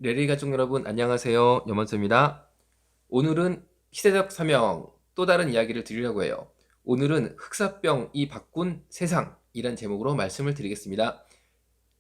레리 가족 여러분 안녕하세요. 염원수입니다. 오늘은 시대적 사명 또 다른 이야기를 드리려고 해요. 오늘은 흑사병이 바꾼 세상이란 제목으로 말씀을 드리겠습니다.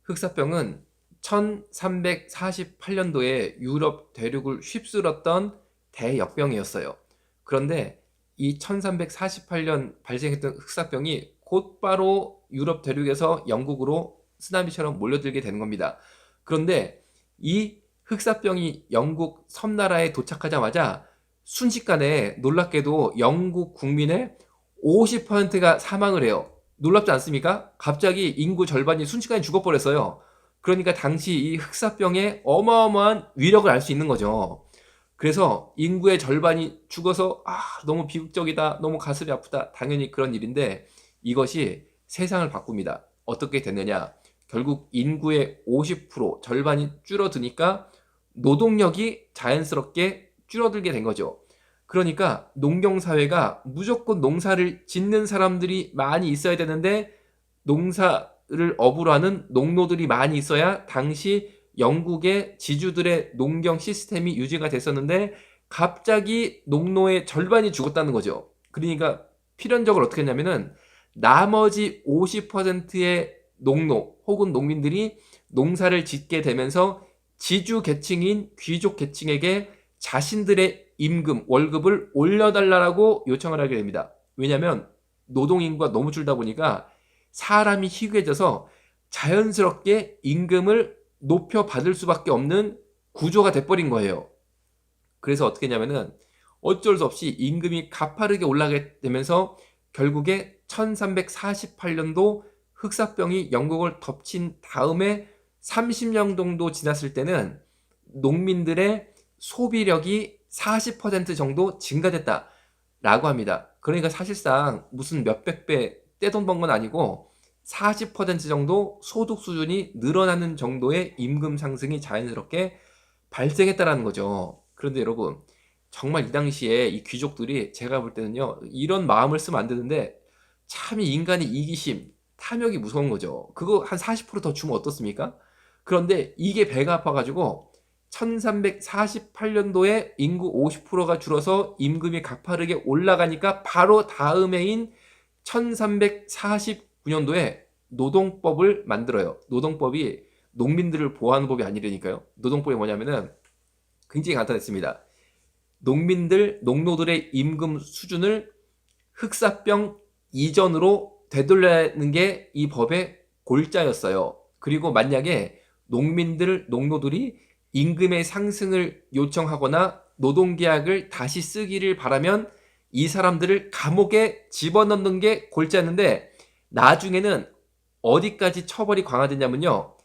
흑사병은 1348년도에 유럽 대륙을 휩쓸었던 대역병이었어요. 그런데 이 1348년 발생했던 흑사병이 곧바로 유럽 대륙에서 영국으로 쓰나미처럼 몰려들게 되는 겁니다. 그런데 이 흑사병이 영국 섬나라에 도착하자마자 순식간에 놀랍게도 영국 국민의 50%가 사망을 해요. 놀랍지 않습니까? 갑자기 인구 절반이 순식간에 죽어버렸어요. 그러니까 당시 이 흑사병의 어마어마한 위력을 알 수 있는 거죠. 그래서 인구의 절반이 죽어서 너무 비극적이다, 너무 가슴이 아프다, 당연히 그런 일인데 이것이 세상을 바꿉니다. 어떻게 됐느냐? 결국 인구의 50% 절반이 줄어드니까 노동력이 자연스럽게 줄어들게 된 거죠. 그러니까 농경사회가 무조건 농사를 짓는 사람들이 많이 있어야 되는데 농사를 업으로 하는 농노들이 많이 있어야 당시 영국의 지주들의 농경 시스템이 유지가 됐었는데 갑자기 농노의 절반이 죽었다는 거죠. 그러니까 필연적으로 어떻게 했냐면은 나머지 50%의 농노 혹은 농민들이 농사를 짓게 되면서 지주 계층인 귀족 계층에게 자신들의 임금, 월급을 올려달라고 요청을 하게 됩니다. 왜냐하면 노동인구가 너무 줄다 보니까 사람이 희귀해져서 자연스럽게 임금을 높여받을 수밖에 없는 구조가 돼버린 거예요. 그래서 어떻게 했냐면은 어쩔 수 없이 임금이 가파르게 올라가게 되면서 결국에 1348년도 흑사병이 영국을 덮친 다음에 30년 정도 지났을 때는 농민들의 소비력이 40% 정도 증가됐다라고 합니다. 그러니까 사실상 무슨 몇백 배 떼돈 번 건 아니고 40% 정도 소득 수준이 늘어나는 정도의 임금 상승이 자연스럽게 발생했다라는 거죠. 그런데 여러분, 정말 이 당시에 이 귀족들이 제가 볼 때는요, 이런 마음을 쓰면 안 되는데 참 이 인간의 이기심, 탐욕이 무서운 거죠. 그거 한 40%더 주면 어떻습니까? 그런데 이게 배가 아파가지고 1348년도에 인구 50%가 줄어서 임금이 가파르게 올라가니까 바로 다음 해인 1349년도에 노동법을 만들어요. 노동법이 농민들을 보호하는 법이 아니라니까요. 노동법이 뭐냐면은 굉장히 간단했습니다. 농민들, 농노들의 임금 수준을 흑사병 이전으로 되돌리는 게 이 법의 골자였어요. 그리고 만약에 농민들, 농노들이 임금의 상승을 요청하거나 노동계약을 다시 쓰기를 바라면 이 사람들을 감옥에 집어넣는 게 골자였는데 나중에는 어디까지 처벌이 강화됐냐면요.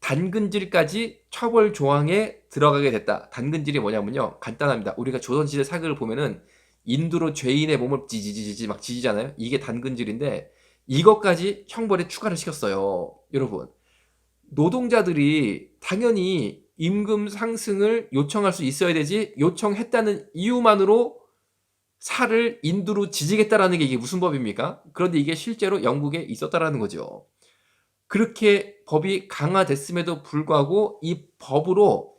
단근질까지 처벌 조항에 들어가게 됐다. 단근질이 뭐냐면요. 간단합니다. 우리가 조선시대 사극을 보면은 인두로 죄인의 몸을 찌지지지 막 지지잖아요. 이게 단근질인데 이것까지 형벌에 추가를 시켰어요. 여러분, 노동자들이 당연히 임금 상승을 요청할 수 있어야 되지 요청했다는 이유만으로 살을 인두로 지지겠다라는 게 이게 무슨 법입니까? 그런데 이게 실제로 영국에 있었다라는 거죠. 그렇게 법이 강화됐음에도 불구하고 이 법으로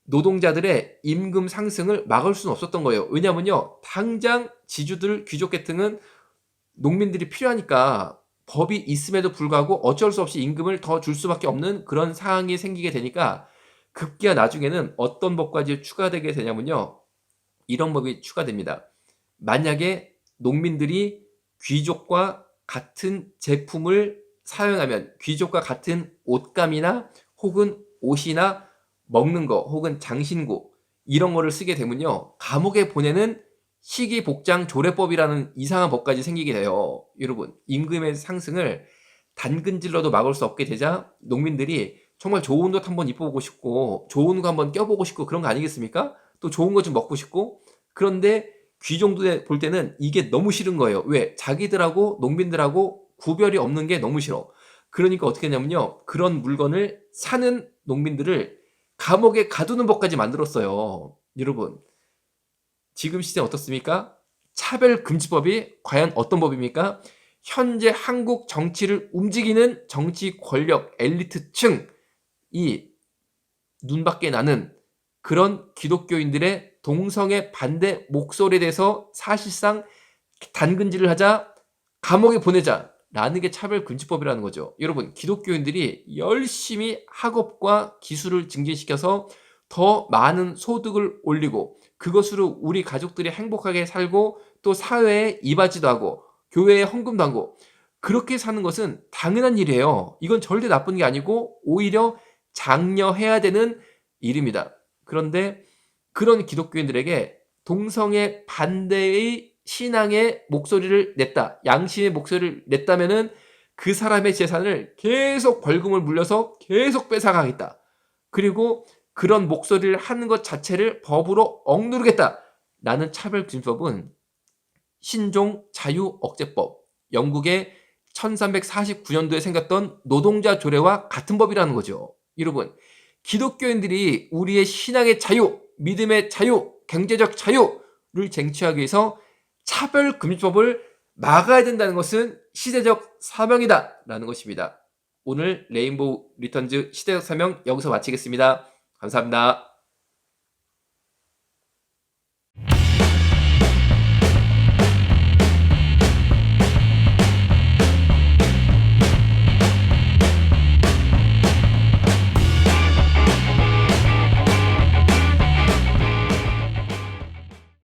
노동자들의 임금 상승을 막을 수는 없었던 거예요. 왜냐면요. 당장 지주들, 귀족 계층은 농민들이 필요하니까 법이 있음에도 불구하고 어쩔 수 없이 임금을 더 줄 수밖에 없는 그런 상황이 생기게 되니까 급기야 나중에는 어떤 법까지 추가되게 되냐면요. 이런 법이 추가됩니다. 만약에 농민들이 귀족과 같은 제품을 사용하면 귀족과 같은 옷감이나 혹은 옷이나 먹는 거 혹은 장신구 이런 거를 쓰게 되면요. 감옥에 보내는 시기복장 조례법이라는 이상한 법까지 생기게 돼요. 여러분, 임금의 상승을 단근질러도 막을 수 없게 되자 농민들이 정말 좋은 옷 한번 입어보고 싶고 좋은 거 한번 껴보고 싶고 그런 거 아니겠습니까? 또 좋은 거 좀 먹고 싶고 그런데 귀족들 볼 때는 이게 너무 싫은 거예요. 왜? 자기들하고 농민들하고 구별이 없는 게 너무 싫어. 그러니까 어떻게 했냐면요. 그런 물건을 사는 농민들을 감옥에 가두는 법까지 만들었어요. 여러분, 지금 시대 어떻습니까? 차별금지법이 과연 어떤 법입니까? 현재 한국 정치를 움직이는 정치 권력 엘리트층이 눈밖에 나는 그런 기독교인들의 동성애 반대 목소리에 대해서 사실상 단근질을 하자, 감옥에 보내자라는 게 차별금지법이라는 거죠. 여러분, 기독교인들이 열심히 학업과 기술을 증진시켜서 더 많은 소득을 올리고 그것으로 우리 가족들이 행복하게 살고 또 사회에 이바지도 하고 교회에 헌금도 하고 그렇게 사는 것은 당연한 일이에요. 이건 절대 나쁜 게 아니고 오히려 장려해야 되는 일입니다. 그런데 그런 기독교인들에게 동성애 반대의 신앙의 목소리를 냈다, 양심의 목소리를 냈다면은 그 사람의 재산을 계속 벌금을 물려서 계속 뺏어가겠다. 그리고 그런 목소리를 하는 것 자체를 법으로 억누르겠다. 라는 차별금지법은 신종 자유억제법, 영국의 1349년도에 생겼던 노동자 조례와 같은 법이라는 거죠. 여러분, 기독교인들이 우리의 신앙의 자유, 믿음의 자유, 경제적 자유를 쟁취하기 위해서 차별금지법을 막아야 된다는 것은 시대적 사명이다 라는 것입니다. 오늘 레인보우 리턴즈 시대적 사명 여기서 마치겠습니다. 감사합니다.